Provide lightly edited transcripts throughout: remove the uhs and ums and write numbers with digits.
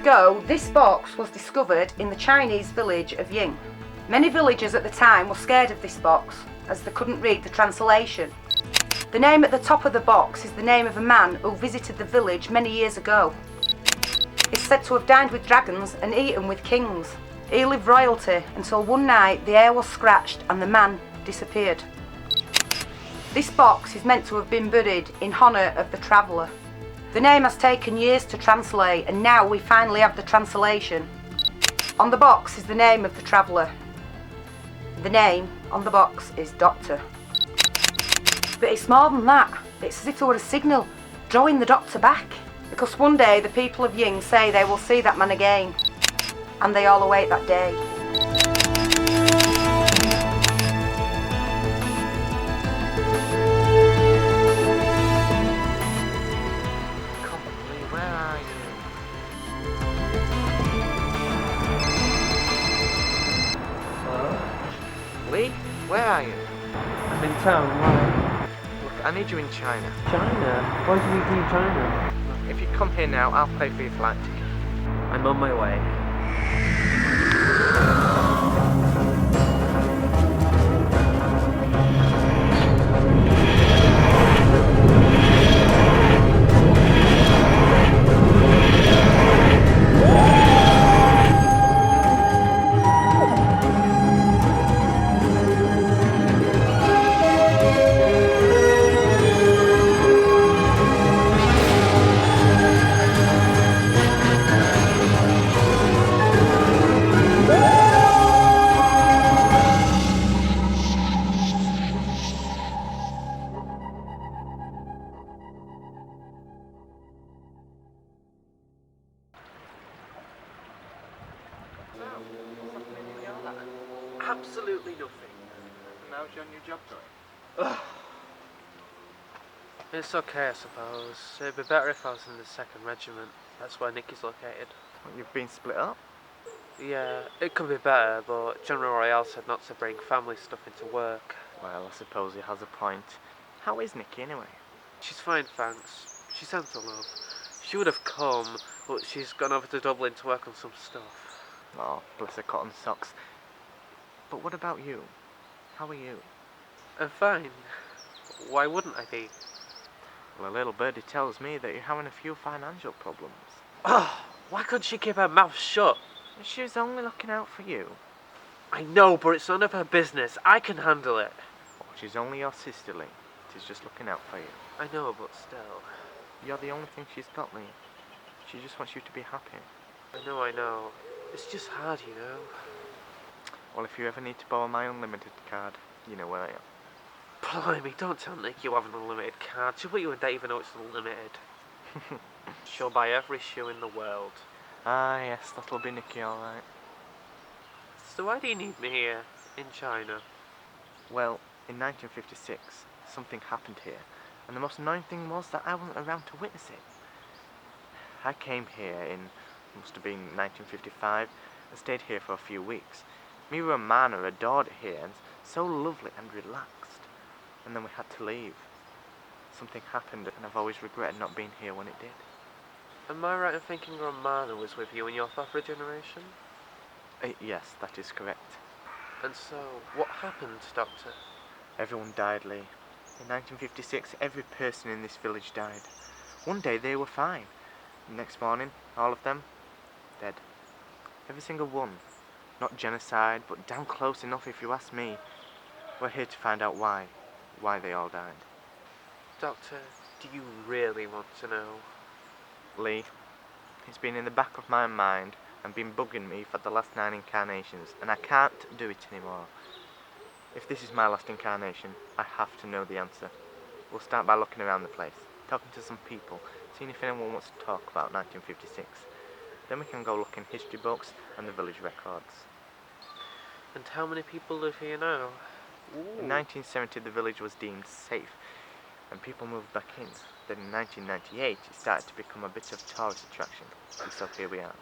ago, this box was discovered in the Chinese village of Ying. Many villagers at the time were scared of this box, as they couldn't read the translation. The name at the top of the box is the name of a man who visited the village many years ago. He's said to have dined with dragons and eaten with kings. He lived royalty until one night the air was scratched and the man disappeared. This box is meant to have been buried in honour of the traveller. The name has taken years to translate, and now we finally have the translation. On the box is the name of the traveller. The name on the box is Doctor. But it's more than that. It's as if there were a signal drawing the Doctor back. Because one day the people of Ying say they will see that man again. And they all await that day. Lee, where are you? I'm in town, why? Look, I need you in China. China? Why do you need me in China? Look, if you come here now, I'll pay for your flight ticket. I'm on my way. Absolutely nothing. And how's your new job going? It's okay, I suppose. It'd be better if I was in the 2nd Regiment. That's where Nicky's located. Well, you've been split up? Yeah, it could be better, but General Royale said not to bring family stuff into work. Well, I suppose he has a point. How is Nicky anyway? She's fine, thanks. She sent her love. She would have come, but she's gone over to Dublin to work on some stuff. Oh, bless her cotton socks. But what about you? How are you? I'm fine. Why wouldn't I be? Well, a little birdie tells me that you're having a few financial problems. Oh, why couldn't she keep her mouth shut? She was only looking out for you. I know, but it's none of her business. I can handle it. Well, she's only your sister, Lee. She's just looking out for you. I know, but still. You're the only thing she's got, Lee. She just wants you to be happy. I know. It's just hard, you know. Well, if you ever need to borrow my unlimited card, you know where I am. Blimey, don't tell Nick you have an unlimited card. She'll put you in debt even though it's unlimited. She'll buy every shoe in the world. Ah, yes, that'll be Nicky, alright. So why do you need me here, in China? Well, in 1956, something happened here, and the most annoying thing was that I wasn't around to witness it. I came here in, must have been 1955, and stayed here for a few weeks. Me and Romana adored it here, and so lovely and relaxed. And then we had to leave. Something happened, and I've always regretted not being here when it did. Am I right in thinking Romana was with you in your 4th generation? Yes, that is correct. And so, what happened, Doctor? Everyone died, Lee. In 1956, every person in this village died. One day they were fine. The next morning, all of them, dead. Every single one. Not genocide, but damn close enough if you ask me. We're here to find out why they all died. Doctor, do you really want to know? Lee, it's been in the back of my mind and been bugging me for the last 9 incarnations, and I can't do it anymore. If this is my last incarnation, I have to know the answer. We'll start by looking around the place, talking to some people, seeing if anyone wants to talk about 1956. Then we can go look in history books and the village records. And how many people live here now? Ooh. In 1970 the village was deemed safe and people moved back in. Then in 1998 it started to become a bit of a tourist attraction, and so here we are.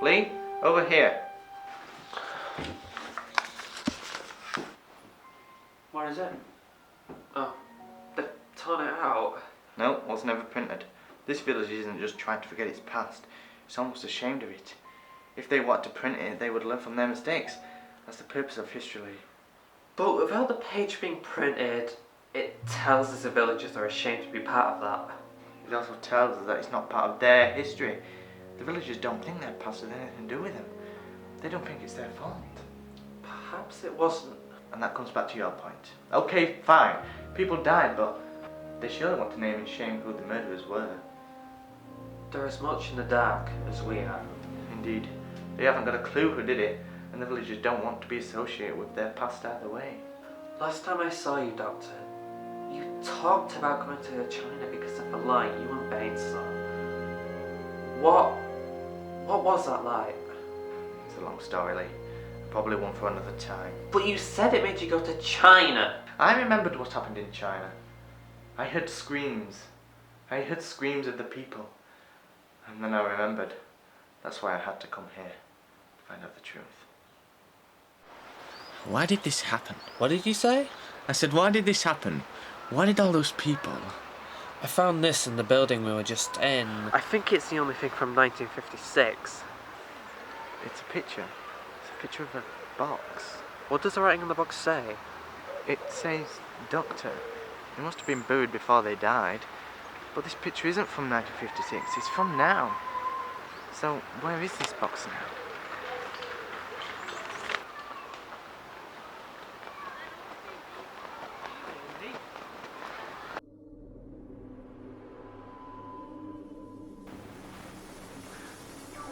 Lee, over here. What is it? Oh, they've torn it out. No, it was never printed. This village isn't just trying to forget its past, it's almost ashamed of it. If they wanted to print it, they would learn from their mistakes. That's the purpose of history. But without the page being printed, it tells us the villagers are ashamed to be part of that. It also tells us that it's not part of their history. The villagers don't think their past has anything to do with them. They don't think it's their fault. Perhaps it wasn't. And that comes back to your point. Okay, fine. People died, but they surely want to name and shame who the murderers were. They're as much in the dark as we are. Indeed. They haven't got a clue who did it, and the villagers don't want to be associated with their past either way. Last time I saw you, Doctor, you talked about going to China because of the light you and Baines saw. What was that light? It's a long story, Lee. Probably one for another time. But you said it made you go to China. I remembered what happened in China. I heard screams. I heard screams of the people. And then I remembered. That's why I had to come here to find out the truth. Why did this happen? What did you say? I said, why did this happen? Why did all those people? I found this in the building we were just in. I think it's the only thing from 1956. It's a picture. It's a picture of a box. What does the writing on the box say? It says Doctor. They must have been buried before they died. But this picture isn't from 1956, it's from now. So, where is this box now?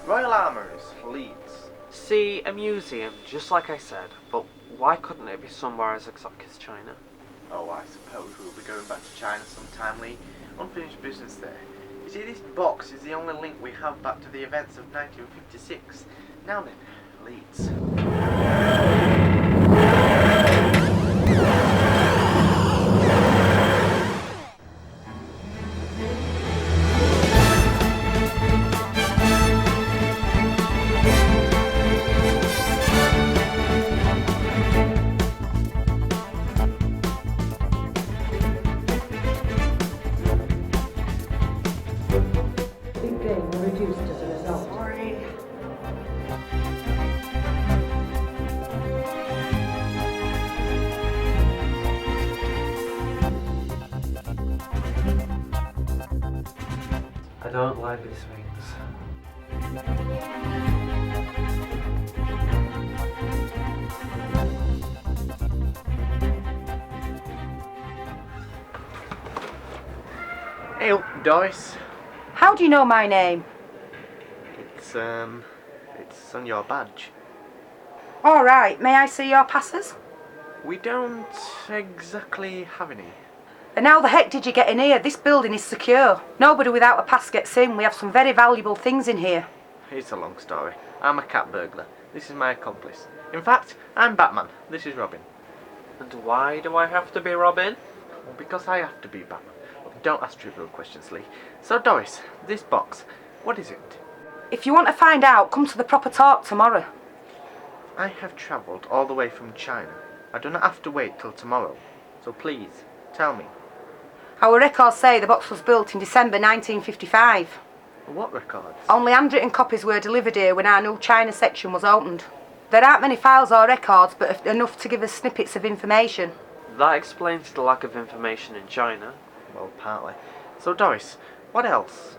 Royal Armouries, Leeds. See, a museum, just like I said, but why couldn't it be somewhere as exotic as China? Oh, I suppose we'll be going back to China sometime, Lee. Unfinished business there. You see, this box is the only link we have back to the events of 1956. Now then, Leeds. I don't like these things. Hey, Doris. How do you know my name? It's on your badge. All right, may I see your passes? We don't exactly have any. And how the heck did you get in here? This building is secure. Nobody without a pass gets in. We have some very valuable things in here. It's a long story. I'm a cat burglar. This is my accomplice. In fact, I'm Batman. This is Robin. And why do I have to be Robin? Well, because I have to be Batman. Don't ask trivial questions, Lee. So, Doris, this box, what is it? If you want to find out, come to the proper talk tomorrow. I have travelled all the way from China. I do not have to wait till tomorrow. So please, tell me. Our records say the box was built in December 1955. What records? Only handwritten copies were delivered here when our new China section was opened. There aren't many files or records, but enough to give us snippets of information. That explains the lack of information in China. Well, partly. So, Doris, what else?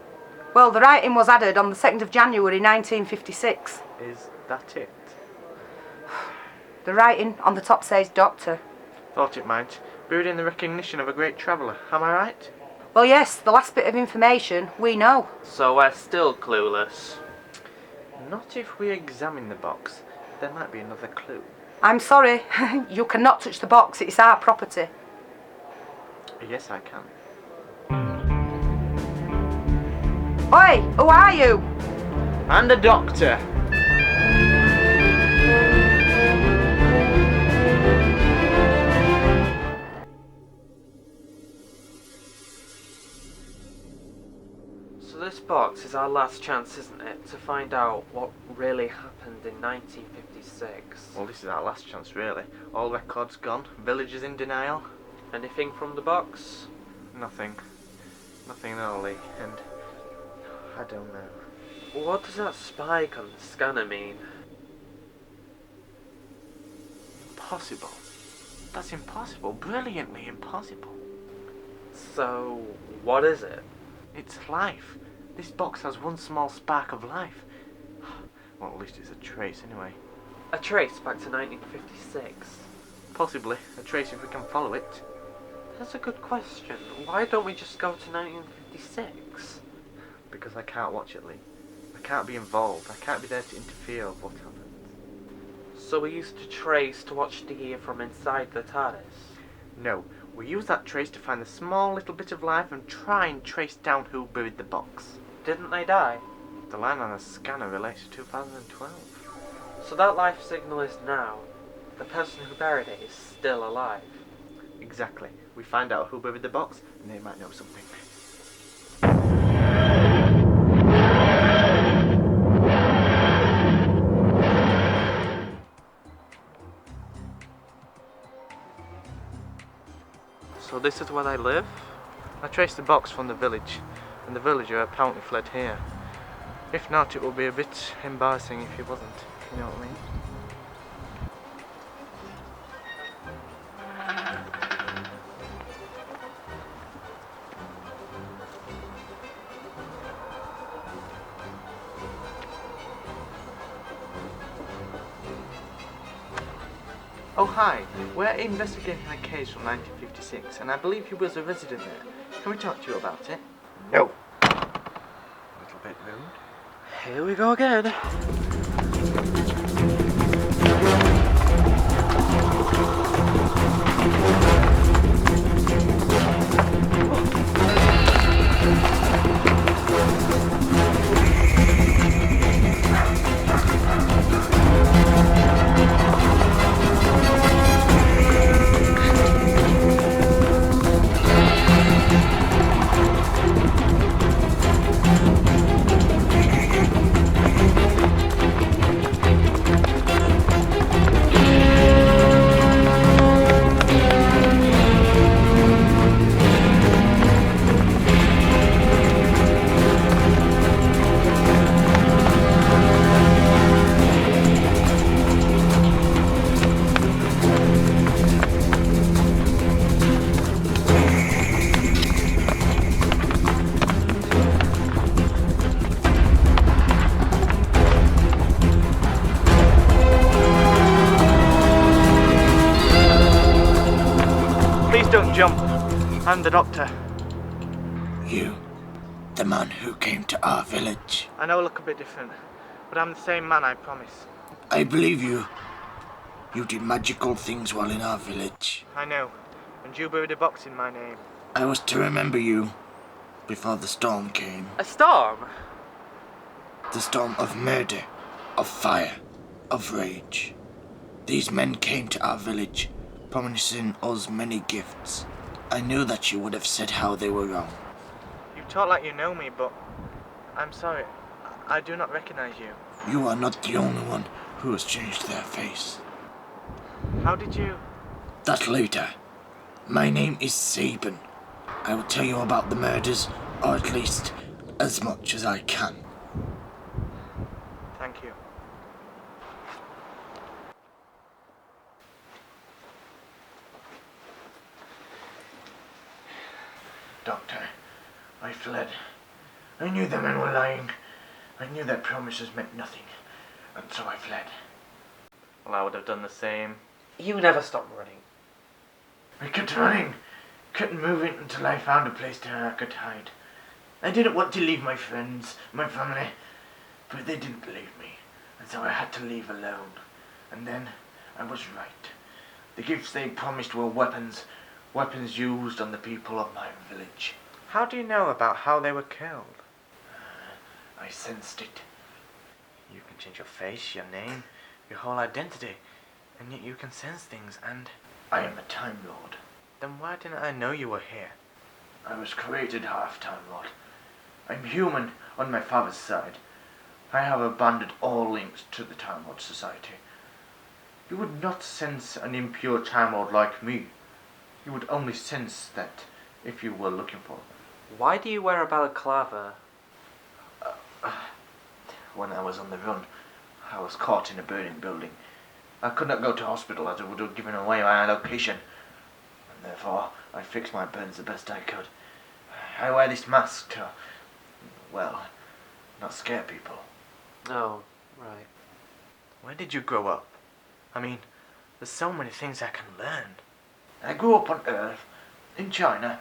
Well, the writing was added on the 2nd of January 1956. Is that it? The writing on the top says Doctor. Thought it might. Buried in the recognition of a great traveller, am I right? Well, yes, the last bit of information we know. So we're still clueless. Not if we examine the box. There might be another clue. I'm sorry, you cannot touch the box, it's our property. Yes, I can. Oi, who are you? I'm the Doctor. So this box is our last chance, isn't it, to find out what really happened in 1956. Well, this is our last chance, really. All records gone, villagers in denial. Anything from the box? Nothing. Nothing at all, Lee. And I don't know. What does that spike on the scanner mean? Impossible. That's impossible. Brilliantly impossible. So, what is it? It's life. This box has one small spark of life. Well, at least it's a trace, anyway. A trace back to 1956? Possibly. A trace if we can follow it. That's a good question. Why don't we just go to 1956? Because I can't watch it, Lee. I can't be involved. I can't be there to interfere with what happens. So we used a trace to watch the year from inside the TARDIS? No. We use that trace to find the small little bit of life and try and trace down who buried the box. Didn't they die? The line on the scanner relates to 2012. So that life signal is now. The person who buried it is still alive. Exactly. We find out who buried the box, and they might know something. So this is where they live? I traced the box from the village, and the villager apparently fled here. If not, it would be a bit embarrassing if he wasn't. You know what I mean? Oh hi, we're investigating a case from 1956 and I believe you was a resident there. Can we talk to you about it? No. A little bit rude. Here we go again. Don't jump. I'm the doctor. You, the man who came to our village. I know I look a bit different, but I'm the same man, I promise. I believe you. You did magical things while in our village. I know, and you buried a box in my name. I was to remember you before the storm came. A storm? The storm of murder, of fire, of rage. These men came to our village, promising us many gifts. I knew that you would have said how they were wrong. You talk like you know me, but I'm sorry. I do not recognize you. You are not the only one who has changed their face. How did you... That later. My name is Sabin. I will tell you about the murders, or at least as much as I can. Thank you. Doctor, I fled. I knew the men were lying. I knew their promises meant nothing, and so I fled. Well, I would have done the same. You never stop running. I kept running, kept moving until I found a place where I could hide. I didn't want to leave my friends, my family, but they didn't believe me, and so I had to leave alone. And then I was right. The gifts they promised were weapons. Weapons used on the people of my village. How do you know about how they were killed? I sensed it. You can change your face, your name, your whole identity, and yet you can sense things, and... I am a Time Lord. Then why didn't I know you were here? I was created half Time Lord. I'm human on my father's side. I have abandoned all links to the Time Lord Society. You would not sense an impure Time Lord like me. You would only sense that if you were looking for it. Why do you wear a balaclava? When I was on the run, I was caught in a burning building. I could not go to hospital as it would have given away my location, and therefore I fixed my burns the best I could. I wear this mask to, well, not scare people. Oh, right. Where did you grow up? I mean, there's so many things I can learn. I grew up on Earth, in China,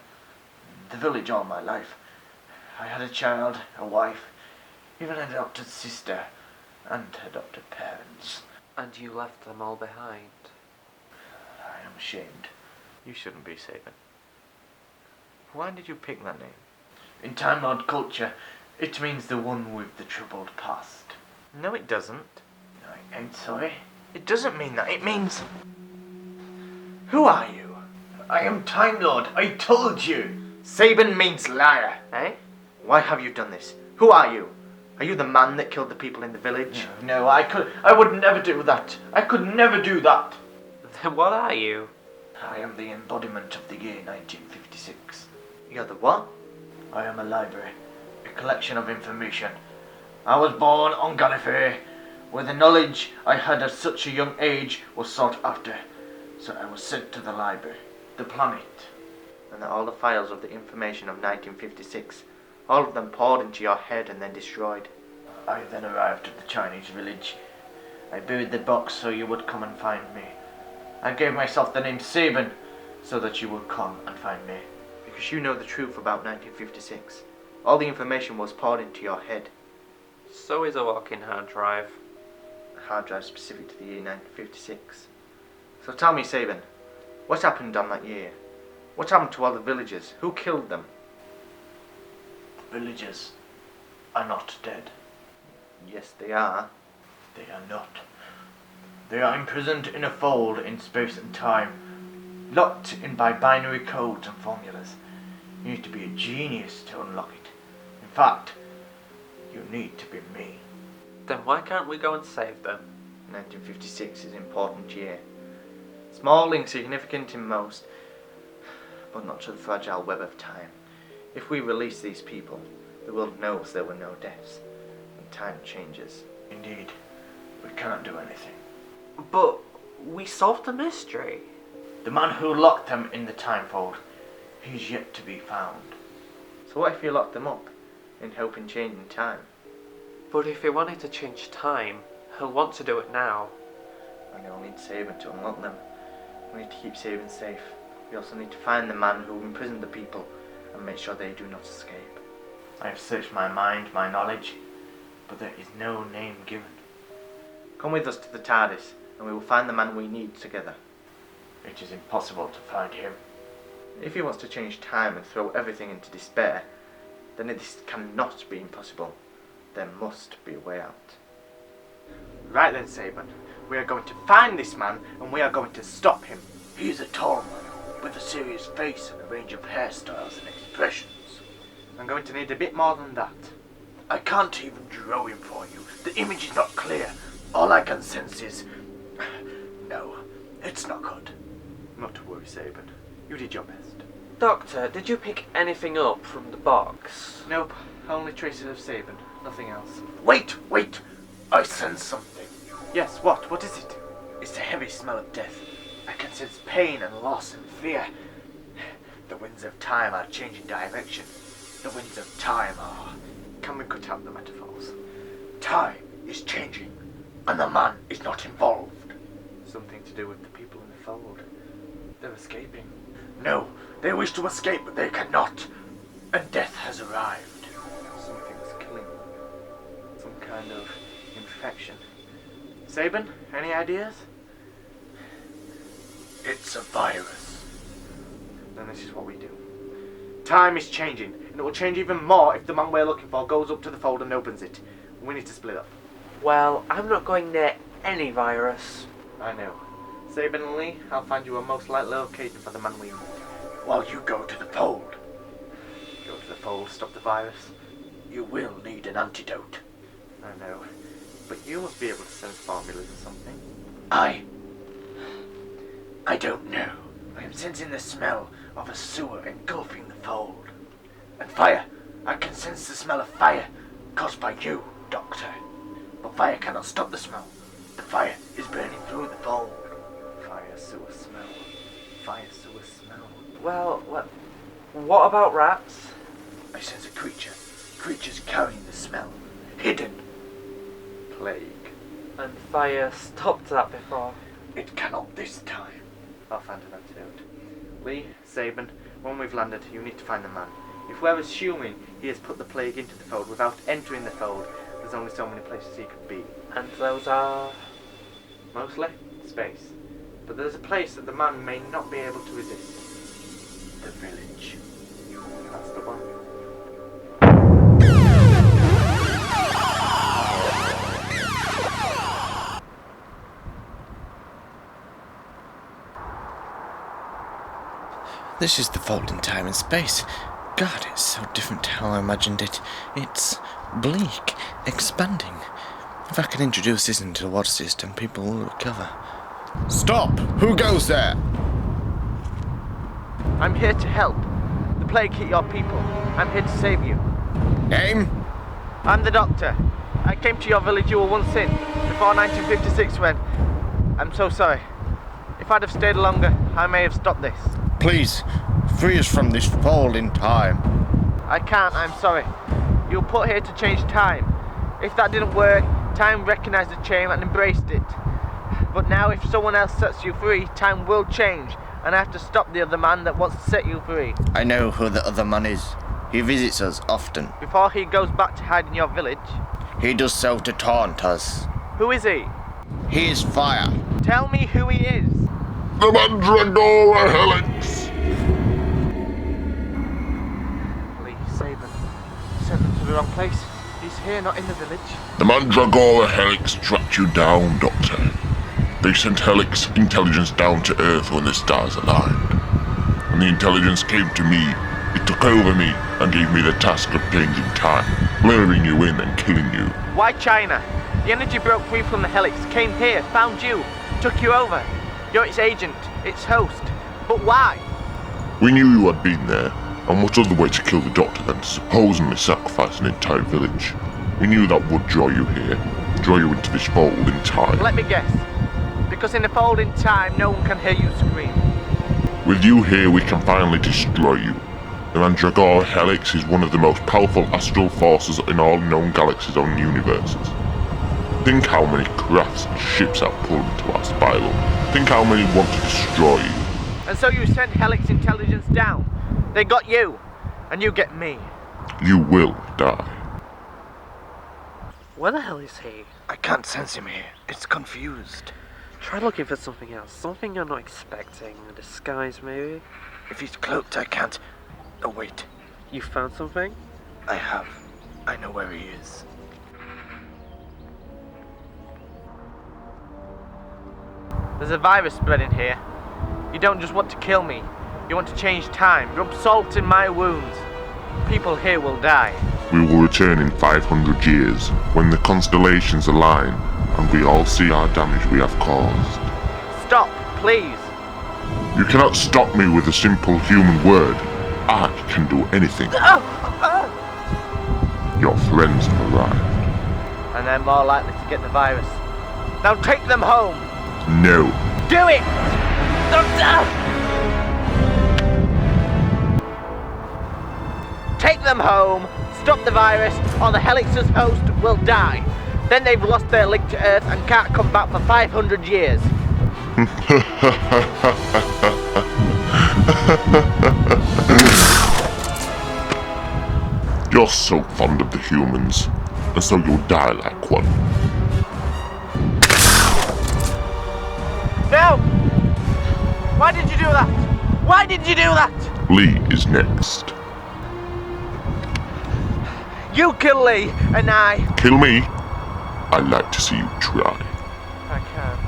the village all my life. I had a child, a wife, even an adopted sister, and adopted parents. And you left them all behind. I am ashamed. You shouldn't be, Sabin. Why did you pick that name? In Time Lord culture, it means the one with the troubled past. No, it doesn't. I ain't sorry. It doesn't mean that. It means... Who are you? I am Time Lord, I told you! Sabin means liar, eh? Why have you done this? Who are you? Are you the man that killed the people in the village? No, I would never do that. I could never do that. Then what are you? I am the embodiment of the year 1956. You're the what? I am a library, a collection of information. I was born on Gallifrey, where the knowledge I had at such a young age was sought after. So I was sent to the library, the planet. And that all the files of the information of 1956, all of them poured into your head and then destroyed. I then arrived at the Chinese village. I buried the box so you would come and find me. I gave myself the name Sabin so that you would come and find me. Because you know the truth about 1956. All the information was poured into your head. So is a walk-in hard drive. A hard drive specific to the year 1956. So tell me, Sabin, what happened on that year? What happened to all the villagers? Who killed them? Villagers are not dead. Yes, they are. They are not. They are imprisoned in a fold in space and time, locked in by binary codes and formulas. You need to be a genius to unlock it. In fact, you need to be me. Then why can't we go and save them? 1956 is an important year. Small and significant in most, but not to the fragile web of time. If we release these people, the world knows there were no deaths, and time changes. Indeed, we cannot do anything. But we solved the mystery. The man who locked them in the time fold, he's yet to be found. So what if you lock them up, in hope in changing time? But if he wanted to change time, he'll want to do it now. And we'll need Sabin to unlock them. We need to keep Sabin safe. We also need to find the man who imprisoned the people and make sure they do not escape. I have searched my mind, my knowledge, but there is no name given. Come with us to the TARDIS, and we will find the man we need together. It is impossible to find him. If he wants to change time and throw everything into despair, then this cannot be impossible. There must be a way out. Right then, Sabin. We are going to find this man, and we are going to stop him. He is a tall man, with a serious face and a range of hairstyles and expressions. I'm going to need a bit more than that. I can't even draw him for you. The image is not clear. All I can sense is... No, it's not good. Not to worry, Sabin. You did your best. Doctor, did you pick anything up from the box? Nope, only traces of Sabin. Nothing else. Wait! I sense something. Yes, what? What is it? It's the heavy smell of death. I can sense pain and loss and fear. The winds of time are changing direction. The winds of time are... Can we cut out the metaphors? Time is changing, and the man is not involved. Something to do with the people in the fold. They're escaping. No, they wish to escape, but they cannot. And death has arrived. Something's killing them. Some kind of infection. Sabin, any ideas? It's a virus. Then this is what we do. Time is changing, and it will change even more if the man we're looking for goes up to the fold and opens it. We need to split up. Well, I'm not going near any virus. I know. Sabin and Lee, I'll find you a most likely location for the man we need. While you go to the fold. Go to the fold, stop the virus. You will need an antidote. I know. But you must be able to sense formulas or something. I don't know. I am sensing the smell of a sewer engulfing the fold. And fire. I can sense the smell of fire caused by you, Doctor. But fire cannot stop the smell. The fire is burning through the fold. Fire, sewer smell. Fire, sewer smell. Well, what about rats? I sense a creature. Creatures carrying the smell. Hidden. Plague. And fire stopped that before. It cannot this time. I'll find an antidote. Lee, Sabin, when we've landed, you need to find the man. If we're assuming he has put the plague into the fold without entering the fold, there's only so many places he could be. And those are... Mostly space. But there's a place that the man may not be able to resist. The village. That's the one. This is the fold in time and space. God, it's so different to how I imagined it. It's bleak, expanding. If I can introduce this into the water system, people will recover. Stop! Who goes there? I'm here to help. The plague hit your people. I'm here to save you. Name? I'm the Doctor. I came to your village you were once in, before 1956 when... I'm so sorry. If I'd have stayed longer, I may have stopped this. Please, free us from this fold in time. I can't, I'm sorry. You were put here to change time. If that didn't work, time recognised the change and embraced it. But now if someone else sets you free, time will change, and I have to stop the other man that wants to set you free. I know who the other man is. He visits us often. Before he goes back to hide in your village. He does so to taunt us. Who is he? He is fire. Tell me who he is. The Mandragora Helix! Please, Sabin. Send them to the wrong place. He's here, not in the village. The Mandragora Helix tracked you down, Doctor. They sent Helix intelligence down to Earth when the stars aligned. When the intelligence came to me, it took over me and gave me the task of changing time, luring you in and killing you. Why China? The energy broke free from the Helix, came here, found you, took you over. You're its agent, its host. But why? We knew you had been there, and what other way to kill the Doctor than to supposedly sacrifice an entire village? We knew that would draw you here, draw you into this fold in time. Let me guess. Because in a fold in time, no one can hear you scream. With you here, we can finally destroy you. The Mandragora Helix is one of the most powerful astral forces in all known galaxies and universes. Think how many crafts and ships have pulled into our spiral. Think how many want to destroy you. And so you sent Helix intelligence down. They got you, and you get me. You will die. Where the hell is he? I can't sense him here. It's confused. Try looking for something else. Something you're not expecting. A disguise, maybe? If he's cloaked, I can't. Oh, wait. You found something? I have. I know where he is. There's a virus spreading here. You don't just want to kill me. You want to change time, rub salt in my wounds. People here will die. We will return in 500 years, when the constellations align, and we all see our damage we have caused. Stop, please. You cannot stop me with a simple human word. I can do anything. Your friends have arrived. And they're more likely to get the virus. Now take them home. No. Do it! Take them home, stop the virus, or the Helix's host will die. Then they've lost their link to Earth and can't come back for 500 years. You're so fond of the humans, and so you'll die like one. No! Why did you do that? Why did you do that? Lee is next. You kill Lee, and I... Kill me? I'd like to see you try. I can't.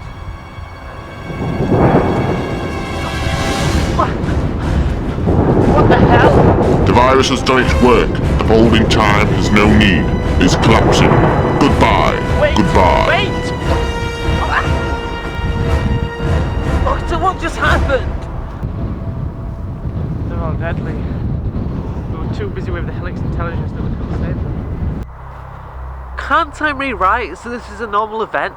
What the hell? The virus has done its work. Evolving time has no need. It's collapsing. Goodbye. Wait! Goodbye. Wait! Doctor, what just happened? They're all deadly. We were too busy with the Helix intelligence that we couldn't save them. Can't time rewrite, so this is a normal event?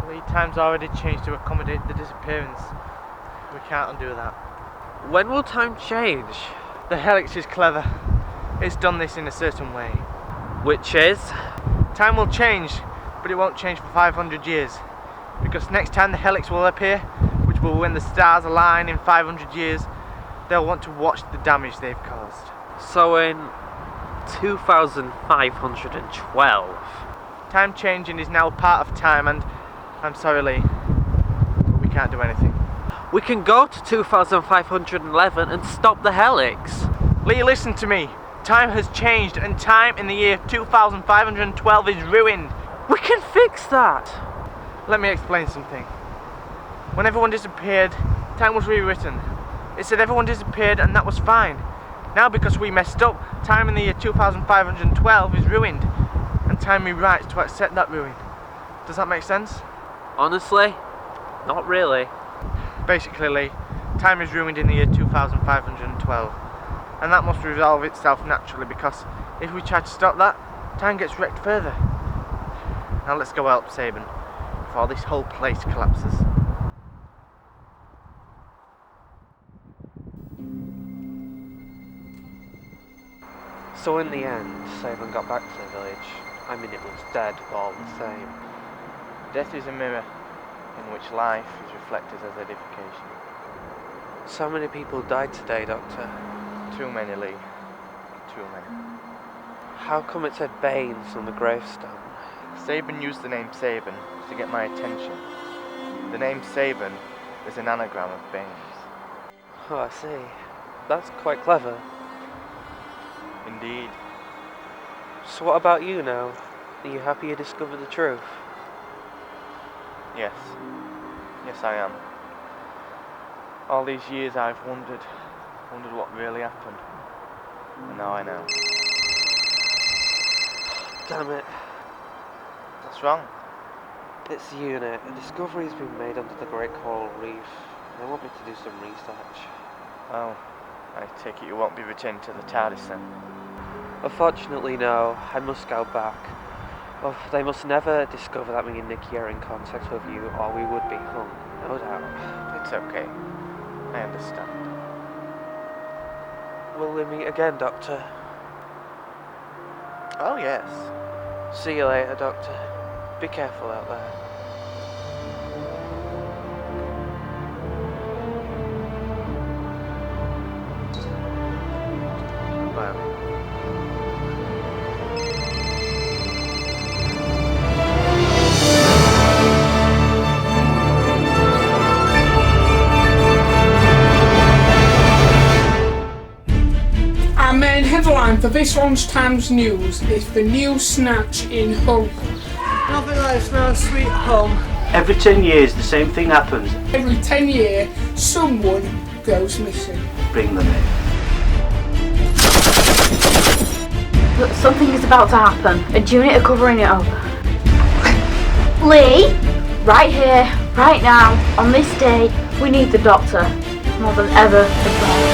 Lead time's already changed to accommodate the disappearance. We can't undo that. When will time change? The Helix is clever. It's done this in a certain way. Which is? Time will change, but it won't change for 500 years. Because next time the Helix will appear, which will when the stars align in 500 years, they'll want to watch the damage they've caused. So in 2512. Time changing is now part of time, and I'm sorry, Lee, but we can't do anything. We can go to 2511 and stop the Helix. Lee, listen to me. Time has changed, and time in the year 2512 is ruined. We can fix that. Let me explain something. When everyone disappeared, time was rewritten. It said everyone disappeared and that was fine. Now because we messed up, time in the year 2512 is ruined. And time rewrites to accept that ruin. Does that make sense? Honestly, not really. Basically, Lee, time is ruined in the year 2512. And that must resolve itself naturally, because if we try to stop that, time gets wrecked further. Now let's go help Sabin before this whole place collapses. So in the end, Sabin got back to the village. I mean, it was dead all the same. Death is a mirror in which life is reflected as edification. So many people died today, Doctor. Too many, Lee. Too many. How come it said Baines on the gravestone? Sabin used the name Sabin to get my attention. The name Sabin is an anagram of Baines. Oh, I see. That's quite clever. Indeed. So what about you now? Are you happy you discovered the truth? Yes. Yes, I am. All these years I've wondered what really happened. And now I know. Damn it. What's wrong? It's the unit. A discovery's been made under the Great Coral Reef. They want me to do some research. Oh, I take it you won't be returned to the TARDIS then? Unfortunately, no. I must go back. Oh, they must never discover that me and Nikki are in contact with you, or we would be hung. No doubt. It's okay. I understand. Will we meet again, Doctor? Oh, yes. See you later, Doctor. Be careful out there. Well. Our main headline for this lunchtime's news is the new snatch in Hull. Nothing like smells sweet home. Every 10 years the same thing happens. Every 10 years, someone goes missing. Bring them in. Look, something is about to happen. A unit are covering it up. Lee? Right here, right now, on this day, we need the Doctor. More than ever before.